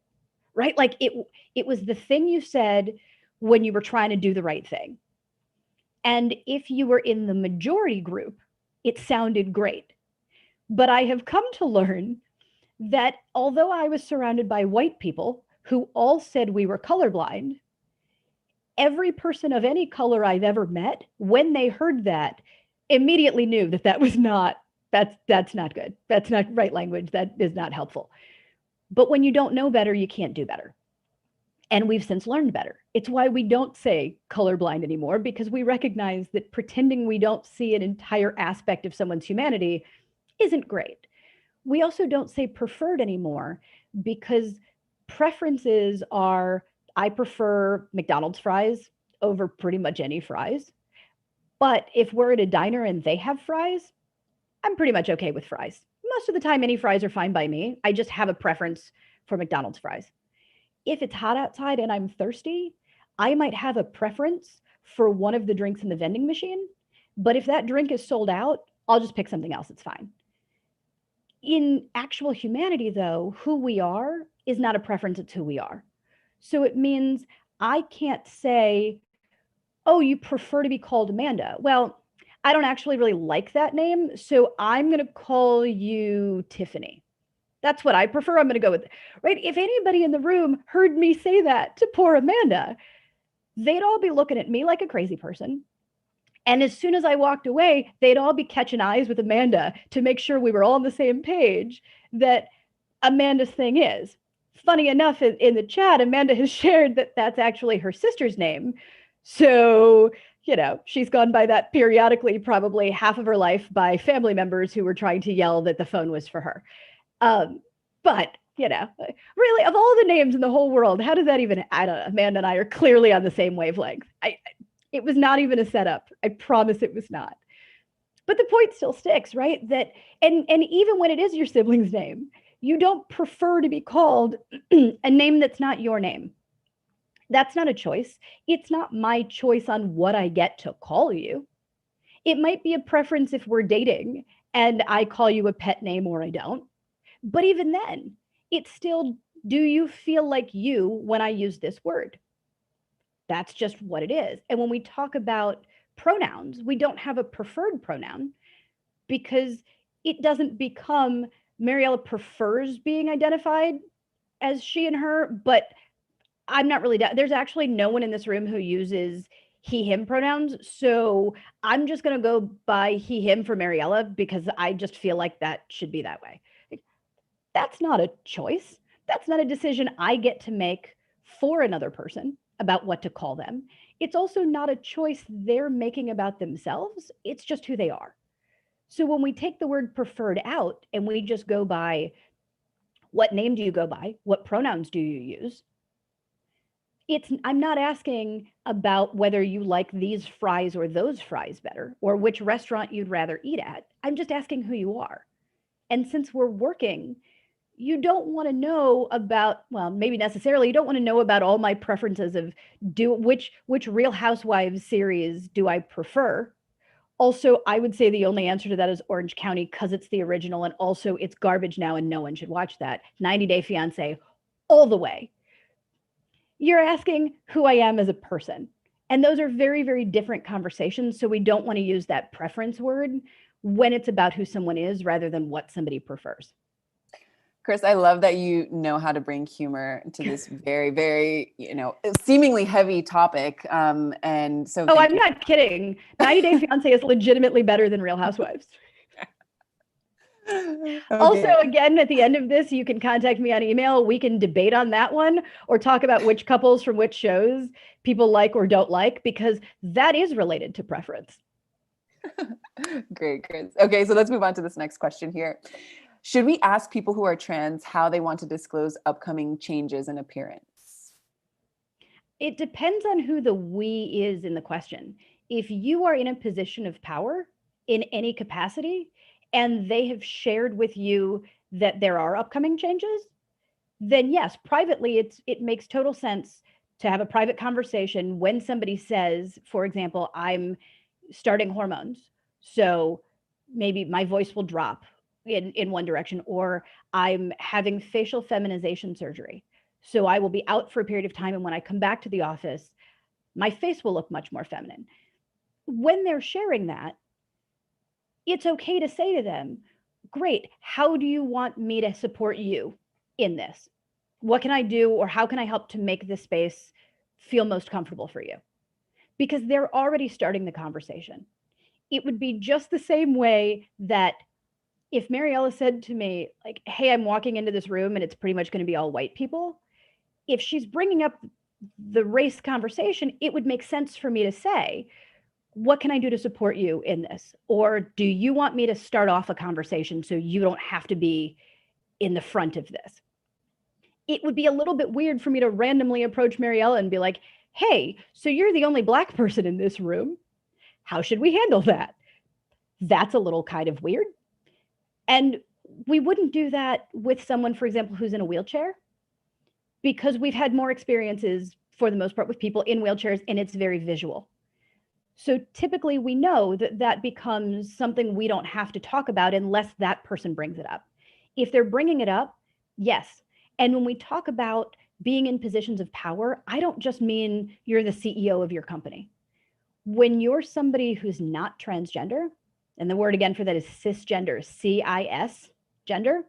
right? Like it was the thing you said when you were trying to do the right thing. And if you were in the majority group, it sounded great. But I have come to learn that although I was surrounded by white people who all said we were colorblind, every person of any color I've ever met, when they heard that, immediately knew that that was not That's not good. That's not right language. That is not helpful. But when you don't know better, you can't do better. And we've since learned better. It's why we don't say colorblind anymore, because we recognize that pretending we don't see an entire aspect of someone's humanity isn't great. We also don't say preferred anymore because preferences are I prefer McDonald's fries over pretty much any fries. But if we're at a diner and they have fries, I'm pretty much okay with fries. Most of the time, any fries are fine by me. I just have a preference for McDonald's fries. If it's hot outside and I'm thirsty, I might have a preference for one of the drinks in the vending machine. But if that drink is sold out, I'll just pick something else. It's fine. In actual humanity, though, who we are is not a preference, it's who we are. So it means I can't say, oh, you prefer to be called Amanda. Well, I don't actually really like that name, so I'm going to call you Tiffany. That's what I prefer. I'm going to go with it, right? If anybody in the room heard me say that to poor Amanda, they'd all be looking at me like a crazy person. And as soon as I walked away, they'd all be catching eyes with Amanda to make sure we were all on the same page that Amanda's thing is. Funny enough, in the chat, Amanda has shared that that's actually her sister's name. So, she's gone by that periodically, probably half of her life, by family members who were trying to yell that the phone was for her. But, really, of all the names in the whole world, how does that even, I don't know, Amanda and I are clearly on the same wavelength. It was not even a setup. I promise it was not. But the point still sticks, right? That, and even when it is your sibling's name, you don't prefer to be called a name that's not your name. That's not a choice. It's not my choice on what I get to call you. It might be a preference if we're dating and I call you a pet name or I don't. But even then, it's still, do you feel like you when I use this word? That's just what it is. And when we talk about pronouns, we don't have a preferred pronoun because it doesn't become Mariella prefers being identified as she and her, but I'm not really, there's actually no one in this room who uses he, him pronouns. So I'm just going to go by he, him for Mariella because I just feel like that should be that way. That's not a choice. That's not a decision I get to make for another person about what to call them. It's also not a choice they're making about themselves. It's just who they are. So when we take the word preferred out and we just go by what name do you go by? What pronouns do you use? I'm not asking about whether you like these fries or those fries better or which restaurant you'd rather eat at. I'm just asking who you are. And since we're working, you don't want to know about, well, maybe necessarily, you don't want to know about all my preferences of which Real Housewives series do I prefer. Also, I would say the only answer to that is Orange County because it's the original and also it's garbage now and no one should watch that. 90 Day Fiancé all the way. You're asking who I am as a person. And those are very, very different conversations. So we don't want to use that preference word when it's about who someone is rather than what somebody prefers. Chris, I love that you know how to bring humor to this very, very, seemingly heavy topic. And so I'm not kidding. 90 Day Fiancé is legitimately better than Real Housewives. Okay. Also, again, at the end of this, you can contact me on email. We can debate on that one or talk about which couples from which shows people like or don't like, because that is related to preference. Great, Chris. Okay, so let's move on to this next question here. Should we ask people who are trans how they want to disclose upcoming changes in appearance? It depends on who the we is in the question. If you are in a position of power in any capacity and they have shared with you that there are upcoming changes, then yes, privately, it makes total sense to have a private conversation when somebody says, for example, I'm starting hormones, so maybe my voice will drop in one direction, or I'm having facial feminization surgery. So I will be out for a period of time. And when I come back to the office, my face will look much more feminine. When they're sharing that, it's okay to say to them, great, how do you want me to support you in this? What can I do, or how can I help to make this space feel most comfortable for you? Because they're already starting the conversation. It would be just the same way that if Mariella said to me, like, hey, I'm walking into this room and it's pretty much going to be all white people, if she's bringing up the race conversation, it would make sense for me to say, what can I do to support you in this? Or do you want me to start off a conversation so you don't have to be in the front of this? It would be a little bit weird for me to randomly approach Mariella and be like, hey, so you're the only Black person in this room. How should we handle that? That's a little kind of weird. And we wouldn't do that with someone, for example, who's in a wheelchair, because we've had more experiences for the most part with people in wheelchairs and it's very visual. So typically we know that that becomes something we don't have to talk about unless that person brings it up. If they're bringing it up, yes. And when we talk about being in positions of power, I don't just mean you're the CEO of your company. When you're somebody who's not transgender, and the word again for that is cisgender, CIS, gender,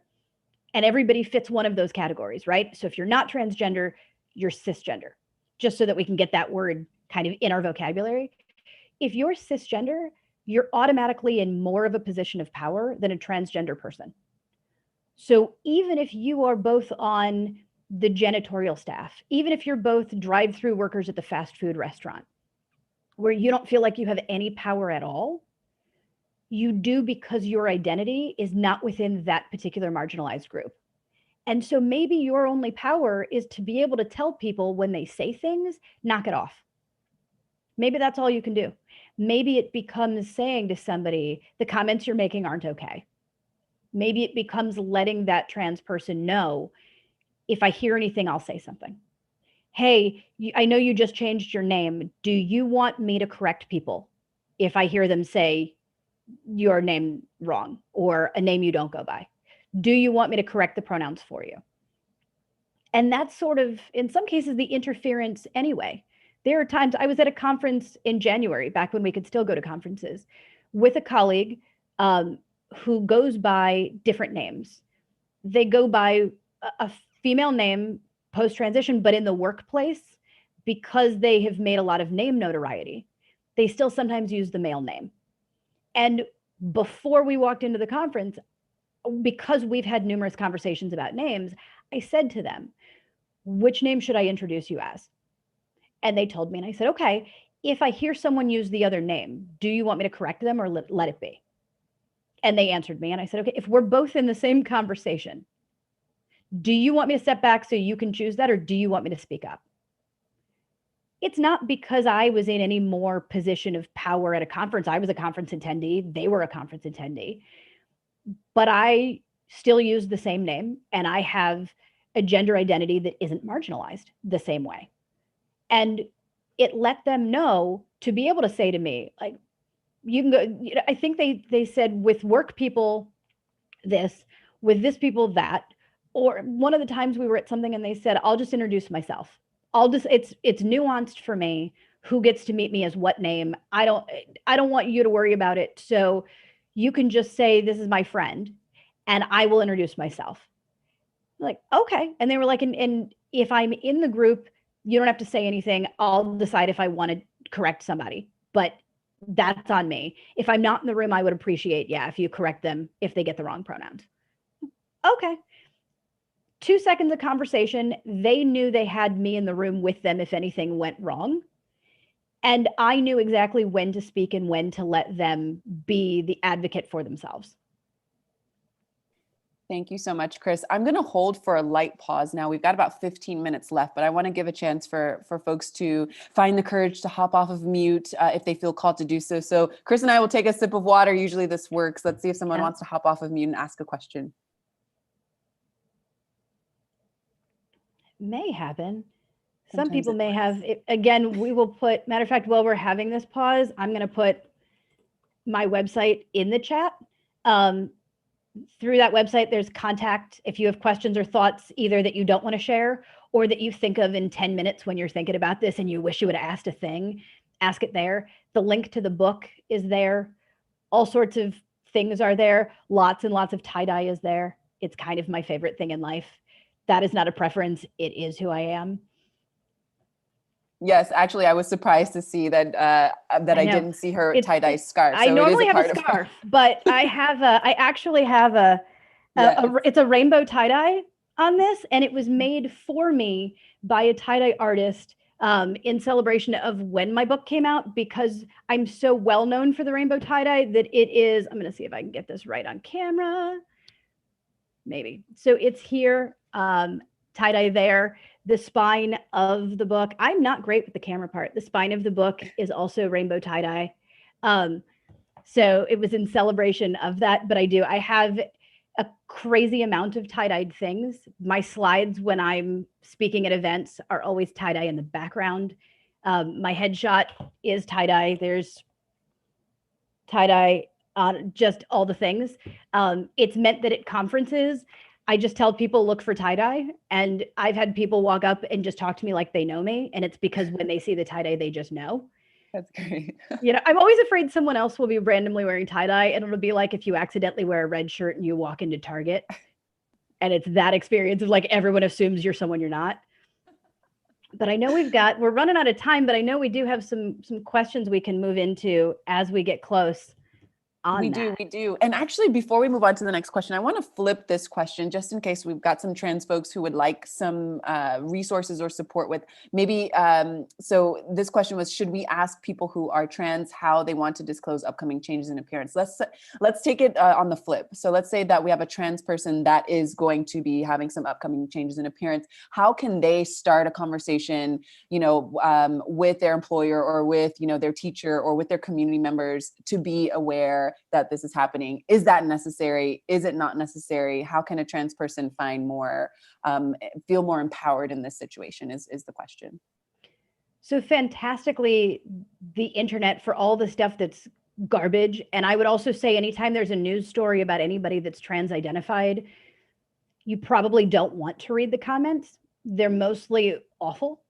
and everybody fits one of those categories, right? So if you're not transgender, you're cisgender, just so that we can get that word kind of in our vocabulary. If you're cisgender, you're automatically in more of a position of power than a transgender person. So even if you are both on the janitorial staff, even if you're both drive-through workers at the fast food restaurant, where you don't feel like you have any power at all, you do because your identity is not within that particular marginalized group. And so maybe your only power is to be able to tell people when they say things, knock it off. Maybe that's all you can do. Maybe it becomes saying to somebody, the comments you're making aren't okay. Maybe it becomes letting that trans person know, if I hear anything, I'll say something. Hey, I know you just changed your name. Do you want me to correct people if I hear them say your name wrong or a name you don't go by? Do you want me to correct the pronouns for you? And that's sort of, in some cases, the interference anyway. There are times I was at a conference in January, back when we could still go to conferences, with a colleague who goes by different names. They go by a female name post transition, but in the workplace, because they have made a lot of name notoriety, they still sometimes use the male name. And before we walked into the conference, because we've had numerous conversations about names, I said to them, which name should I introduce you as? And they told me, and I said, okay, if I hear someone use the other name, do you want me to correct them or let it be? And they answered me, and I said, okay, if we're both in the same conversation, do you want me to step back so you can choose that, or do you want me to speak up? It's not because I was in any more position of power at a conference. I was a conference attendee. They were a conference attendee. But I still use the same name, and I have a gender identity that isn't marginalized the same way. And it let them know to be able to say to me, like, you can go, I think they said with work people this, with this people that, or one of the times we were at something and they said, I'll just introduce myself. It's nuanced for me who gets to meet me as what name. I don't want you to worry about it. So you can just say, this is my friend, and I will introduce myself. Like, okay. And they were like, and if I'm in the group, you don't have to say anything. I'll decide if I want to correct somebody, but that's on me. If I'm not in the room, I would appreciate, if you correct them if they get the wrong pronouns. Okay. 2 seconds of conversation. They knew they had me in the room with them if anything went wrong. And I knew exactly when to speak and when to let them be the advocate for themselves. Thank you so much, Chris. I'm going to hold for a light pause now. We've got about 15 minutes left, but I want to give a chance for folks to find the courage to hop off of mute if they feel called to do so. So Chris and I will take a sip of water. Usually this works. Let's see if someone wants to hop off of mute and ask a question. May happen. Sometimes some people may have it. Again, we will put, matter of fact, while we're having this pause, I'm going to put my website in the chat. Through that website, there's contact. If you have questions or thoughts, either that you don't want to share or that you think of in 10 minutes when you're thinking about this and you wish you would have asked a thing, ask it there. The link to the book is there. All sorts of things are there. Lots and lots of tie-dye is there. It's kind of my favorite thing in life. That is not a preference. It is who I am. Yes, actually, I was surprised to see that that I I know. didn't see her It's tie-dye it, scarf. I So it is normally a have a part of scarf, but I actually have yes. it's a rainbow tie-dye on this, and it was made for me by a tie-dye artist in celebration of when my book came out, because I'm so well known for the rainbow tie-dye that it is, I'm going to see if I can get this right on camera. Maybe. So it's here, tie-dye there. The spine of the book, I'm not great with the camera part. The spine of the book is also rainbow tie-dye. Um, so it was in celebration of that, but I have a crazy amount of tie-dyed things. My slides when I'm speaking at events are always tie-dye in the background. My headshot is tie-dye. There's tie-dye on just all the things. It's meant that at conferences, I just tell people look for tie-dye, and I've had people walk up and just talk to me like they know me, and it's because when they see the tie-dye, they just know. That's great. I'm always afraid someone else will be randomly wearing tie-dye, and it'll be like if you accidentally wear a red shirt and you walk into Target, and it's that experience of like everyone assumes you're someone you're not. But I know we're running out of time, but I know we do have some questions we can move into as we get close on that. We do. And actually, before we move on to the next question, I want to flip this question just in case we've got some trans folks who would like some resources or support with maybe. So this question was, should we ask people who are trans how they want to disclose upcoming changes in appearance? Let's take it on the flip. So let's say that we have a trans person that is going to be having some upcoming changes in appearance. How can they start a conversation, with their employer or with, their teacher or with their community members to be aware that this is happening? Is that necessary? Is it not necessary? How can a trans person find more, feel more empowered in this situation is the question. So fantastically, the internet for all the stuff that's garbage. And I would also say anytime there's a news story about anybody that's trans identified, you probably don't want to read the comments. They're mostly awful.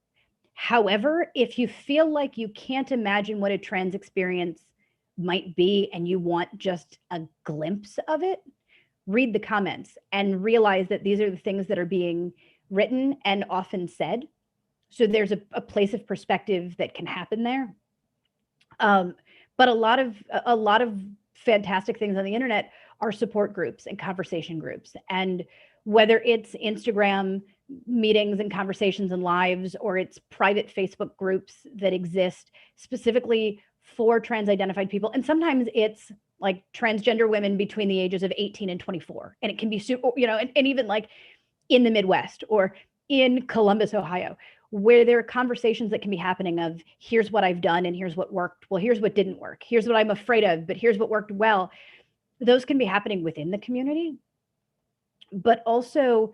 However, if you feel like you can't imagine what a trans experience might be and you want just a glimpse of it, read the comments and realize that these are the things that are being written and often said. So there's a place of perspective that can happen there. But a lot of fantastic things on the internet are support groups and conversation groups. And whether it's Instagram meetings and conversations and lives, or it's private Facebook groups that exist specifically for trans identified people. And sometimes it's like transgender women between the ages of 18 and 24. And it can be, and even like in the Midwest or in Columbus, Ohio, where there are conversations that can be happening of here's what I've done and here's what worked. Well, here's what didn't work. Here's what I'm afraid of, but here's what worked well. Those can be happening within the community. But also,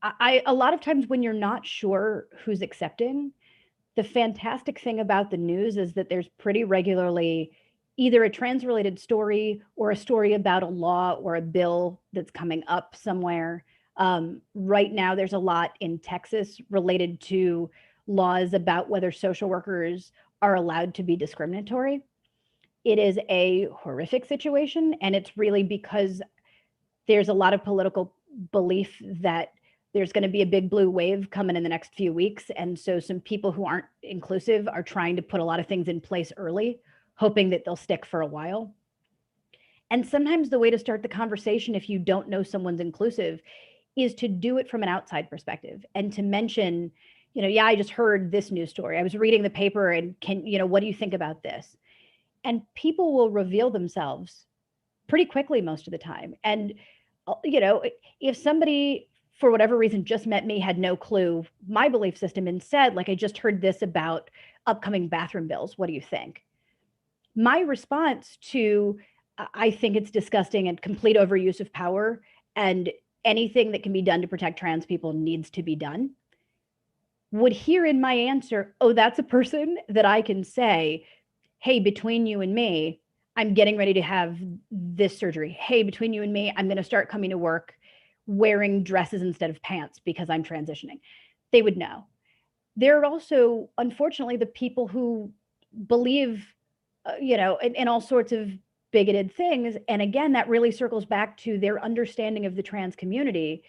a lot of times when you're not sure who's accepting, the fantastic thing about the news is that there's pretty regularly either a trans-related story or a story about a law or a bill that's coming up somewhere. Right now, there's a lot in Texas related to laws about whether social workers are allowed to be discriminatory. It is a horrific situation, and it's really because there's a lot of political belief that there's going to be a big blue wave coming in the next few weeks. And so some people who aren't inclusive are trying to put a lot of things in place early, hoping that they'll stick for a while. And sometimes the way to start the conversation, if you don't know someone's inclusive, is to do it from an outside perspective and to mention, yeah, I just heard this news story. I was reading the paper and what do you think about this? And people will reveal themselves pretty quickly most of the time. And, if somebody for whatever reason just met me, had no clue my belief system, and said, like, I just heard this about upcoming bathroom bills. What do you think? My response to, I think it's disgusting and complete overuse of power, and anything that can be done to protect trans people needs to be done, would hear in my answer, oh, that's a person that I can say, hey, between you and me, I'm getting ready to have this surgery. Hey, between you and me, I'm going to start coming to work wearing dresses instead of pants because I'm transitioning. They would know. There are also, unfortunately, the people who believe, in all sorts of bigoted things. And again, that really circles back to their understanding of the trans community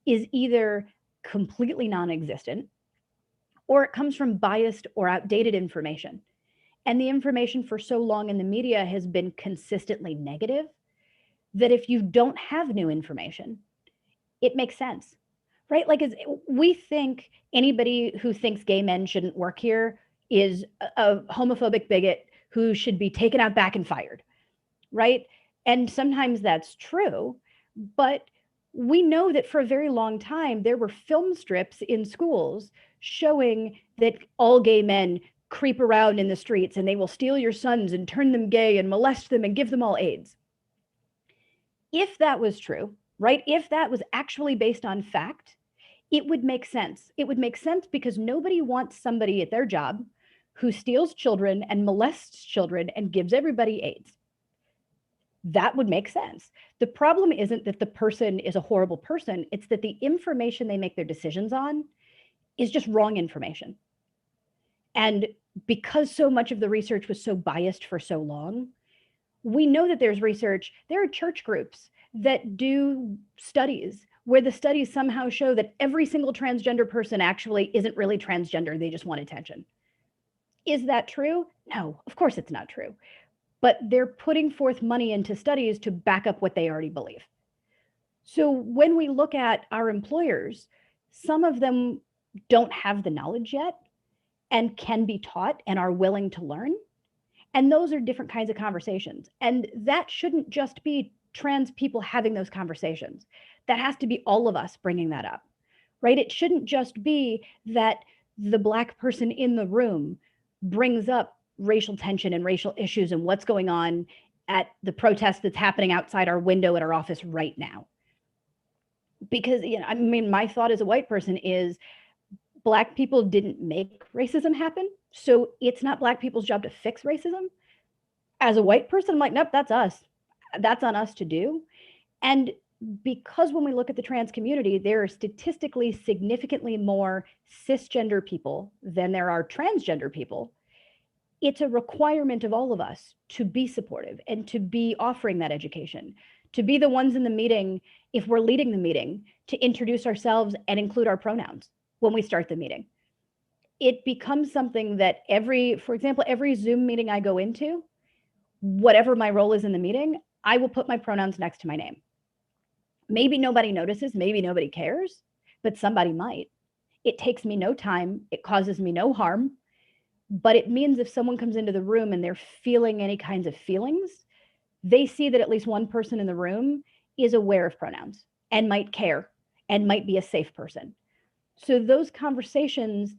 is either completely non-existent or it comes from biased or outdated information. And the information for so long in the media has been consistently negative that if you don't have new information, it makes sense, right? Like, we think anybody who thinks gay men shouldn't work here is a homophobic bigot who should be taken out back and fired, right? And sometimes that's true, but we know that for a very long time, there were film strips in schools showing that all gay men creep around in the streets and they will steal your sons and turn them gay and molest them and give them all AIDS. If that was true, right? If that was actually based on fact, it would make sense. It would make sense because nobody wants somebody at their job who steals children and molests children and gives everybody AIDS. That would make sense. The problem isn't that the person is a horrible person. It's that the information they make their decisions on is just wrong information. And because so much of the research was so biased for so long, we know that there's research. There are church groups that do studies where the studies somehow show that every single transgender person actually isn't really transgender. They just want attention. Is that true? No, of course it's not true. But they're putting forth money into studies to back up what they already believe. So when we look at our employers, some of them don't have the knowledge yet and can be taught and are willing to learn. And those are different kinds of conversations. And that shouldn't just be trans people having those conversations. That has to be all of us bringing that up, right? It shouldn't just be that the Black person in the room brings up racial tension and racial issues and what's going on at the protest that's happening outside our window at our office right now. Because, I mean, my thought as a white person is Black people didn't make racism happen. So it's not Black people's job to fix racism. As a white person, I'm like, nope, that's us. That's on us to do. And because when we look at the trans community, there are statistically significantly more cisgender people than there are transgender people. It's a requirement of all of us to be supportive and to be offering that education, to be the ones in the meeting, if we're leading the meeting, to introduce ourselves and include our pronouns when we start the meeting. It becomes something that for example, every Zoom meeting I go into, whatever my role is in the meeting, I will put my pronouns next to my name. Maybe nobody notices, maybe nobody cares, but somebody might. It takes me no time, it causes me no harm, but it means if someone comes into the room and they're feeling any kinds of feelings, they see that at least one person in the room is aware of pronouns and might care and might be a safe person. So those conversations,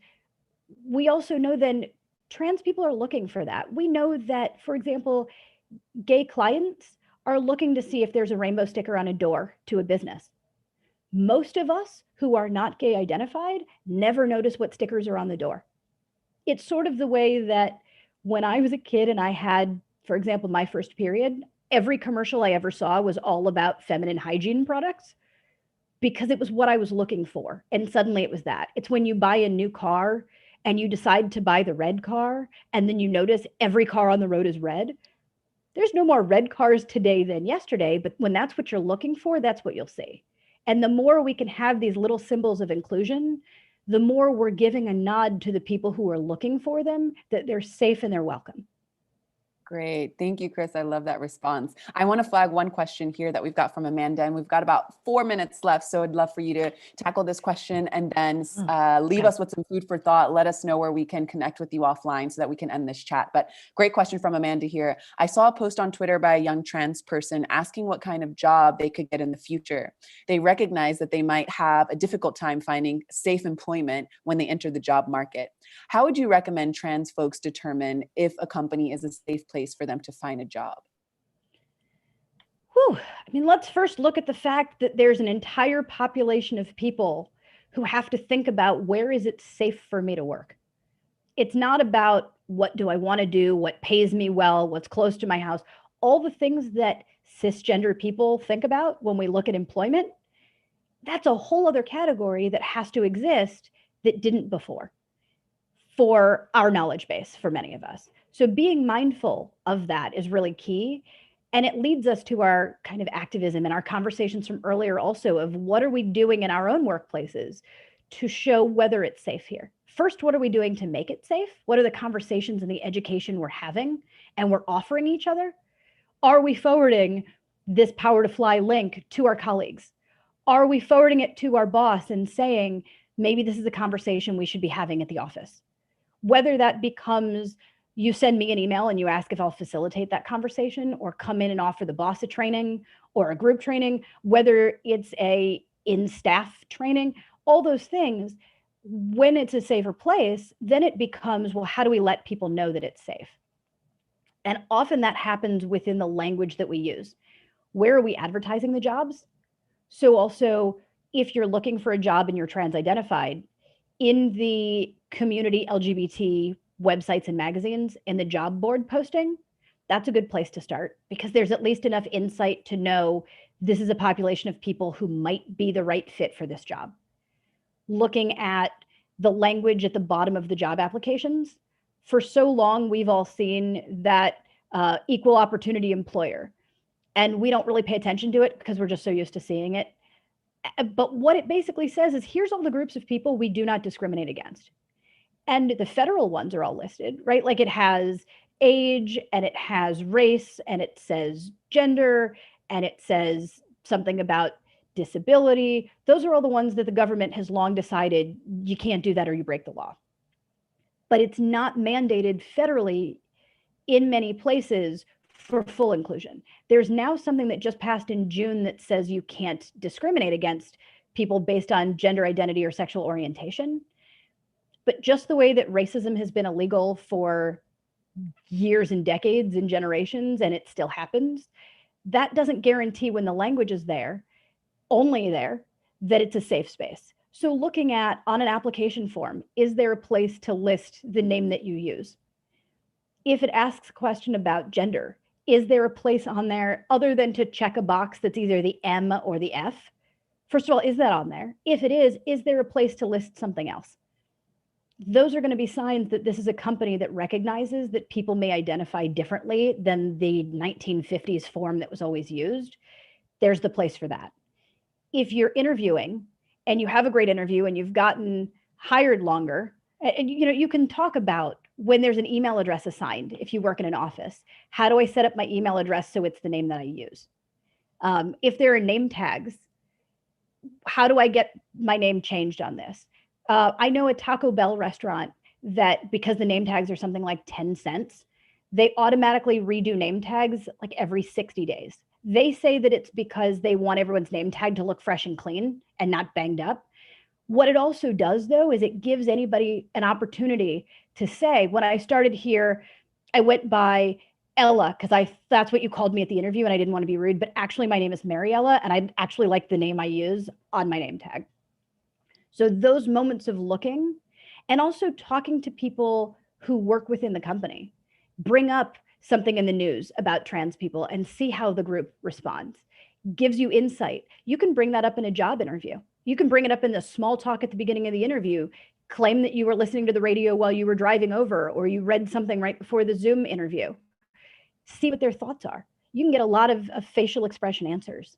we also know then trans people are looking for that. We know that, for example, gay clients are looking to see if there's a rainbow sticker on a door to a business. Most of us who are not gay identified never notice what stickers are on the door. It's sort of the way that when I was a kid and I had, for example, my first period, every commercial I ever saw was all about feminine hygiene products because it was what I was looking for. And suddenly it was that. It's when you buy a new car and you decide to buy the red car and then you notice every car on the road is red. There's no more red cars today than yesterday, but when that's what you're looking for, that's what you'll see. And the more we can have these little symbols of inclusion, the more we're giving a nod to the people who are looking for them, that they're safe and they're welcome. Great. Thank you, Chris. I love that response. I want to flag one question here that we've got from Amanda, and we've got about 4 minutes left. So I'd love for you to tackle this question and then leave us with some food for thought. Let us know where we can connect with you offline so that we can end this chat. But great question from Amanda here. I saw a post on Twitter by a young trans person asking what kind of job they could get in the future. They recognize that they might have a difficult time finding safe employment when they enter the job market. How would you recommend trans folks determine if a company is a safe place for them to find a job? Whew. I mean, let's first look at the fact that there's an entire population of people who have to think about where is it safe for me to work. It's not about what do I want to do, what pays me well, what's close to my house, all the things that cisgender people think about when we look at employment. That's a whole other category that has to exist that didn't before for our knowledge base for many of us. So being mindful of that is really key. And it leads us to our kind of activism and our conversations from earlier also of what are we doing in our own workplaces to show whether it's safe here. First, what are we doing to make it safe? What are the conversations and the education we're having and we're offering each other? Are we forwarding this Power to Fly link to our colleagues? Are we forwarding it to our boss and saying, maybe this is a conversation we should be having at the office? Whether that becomes you send me an email and you ask if I'll facilitate that conversation, or come in and offer the boss a training or a group training, whether it's a in-staff training, all those things, when it's a safer place, then it becomes, well, how do we let people know that it's safe? And often that happens within the language that we use. Where are we advertising the jobs? So also, if you're looking for a job and you're trans identified, in the community LGBT websites and magazines, in the job board posting, that's a good place to start, because there's at least enough insight to know this is a population of people who might be the right fit for this job. Looking at the language at the bottom of the job applications, for so long, we've all seen that equal opportunity employer, and we don't really pay attention to it because we're just so used to seeing it. But what it basically says is, here's all the groups of people we do not discriminate against. And the federal ones are all listed, right? Like it has age, and it has race, and it says gender, and it says something about disability. Those are all the ones that the government has long decided you can't do that or you break the law. But it's not mandated federally in many places for full inclusion. There's now something that just passed in June that says you can't discriminate against people based on gender identity or sexual orientation. But just the way that racism has been illegal for years and decades and generations, and it still happens, that doesn't guarantee, when the language is there, only there, that it's a safe space. So looking at, on an application form, is there a place to list the name that you use? If it asks a question about gender, is there a place on there other than to check a box that's either the M or the F? First of all, is that on there? If it is there a place to list something else? Those are going to be signs that this is a company that recognizes that people may identify differently than the 1950s form that was always used. There's the place for that. If you're interviewing and you have a great interview and you've gotten hired longer, and you can talk about when there's an email address assigned. If you work in an office, how do I set up my email address so it's the name that I use? If there are name tags, how do I get my name changed on this? I know a Taco Bell restaurant that, because the name tags are something like 10 cents, they automatically redo name tags like every 60 days. They say that it's because they want everyone's name tag to look fresh and clean and not banged up. What it also does, though, is it gives anybody an opportunity to say, when I started here, I went by Ella because that's what you called me at the interview, and I didn't want to be rude, but actually my name is Mariella, and I actually like the name I use on my name tag. So those moments of looking, and also talking to people who work within the company, bring up something in the news about trans people and see how the group responds, gives you insight. You can bring that up in a job interview. You can bring it up in the small talk at the beginning of the interview, claim that you were listening to the radio while you were driving over, or you read something right before the Zoom interview. See what their thoughts are. You can get a lot of facial expression answers.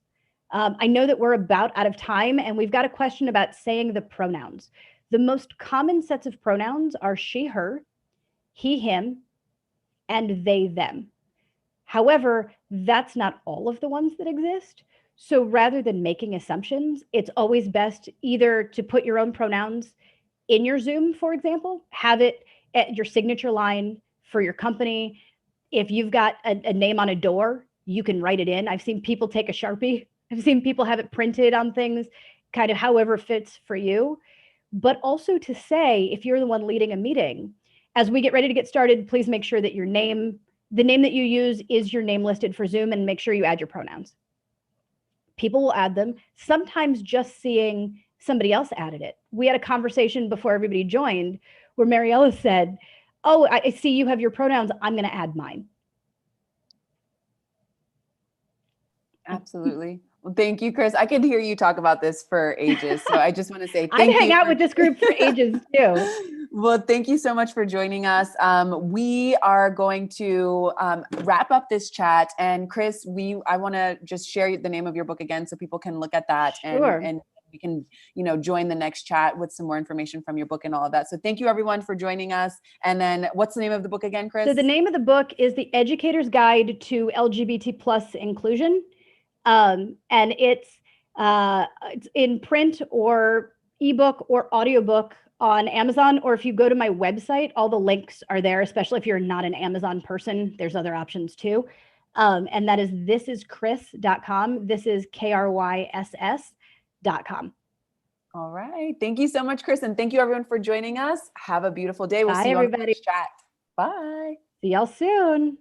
I know that we're about out of time, and we've got a question about saying the pronouns. The most common sets of pronouns are she, her, he, him, and they, them. However, that's not all of the ones that exist. So rather than making assumptions, it's always best either to put your own pronouns in your Zoom, for example, have it at your signature line for your company. If you've got a name on a door, you can write it in. I've seen people take a Sharpie. I've seen people have it printed on things, kind of however fits for you. But also to say, if you're the one leading a meeting, as we get ready to get started, please make sure that your name, the name that you use, is your name listed for Zoom, and make sure you add your pronouns. People will add them. Sometimes just seeing somebody else added it. We had a conversation before everybody joined where Mariella said, oh, I see you have your pronouns. I'm going to add mine. Absolutely. Well, thank you, Chris. I could hear you talk about this for ages. So I just want to say thank I'd you. hang out with this group for ages too. Well, thank you so much for joining us. We are going to wrap up this chat. And Chris, I want to just share the name of your book again so people can look at that Sure. and we can, join the next chat with some more information from your book and all of that. So thank you everyone for joining us. And then what's the name of the book again, Chris? So the name of the book is The Educator's Guide to LGBT plus Inclusion. And it's in print or ebook or audiobook on Amazon, or if you go to my website, all the links are there, especially if you're not an Amazon person, there's other options too. And that is thisischris.com. This is KRYSS.com. All right. Thank you so much, Chris. And thank you everyone for joining us. Have a beautiful day. We'll Bye, see you everybody. on the next chat. Bye. See y'all soon.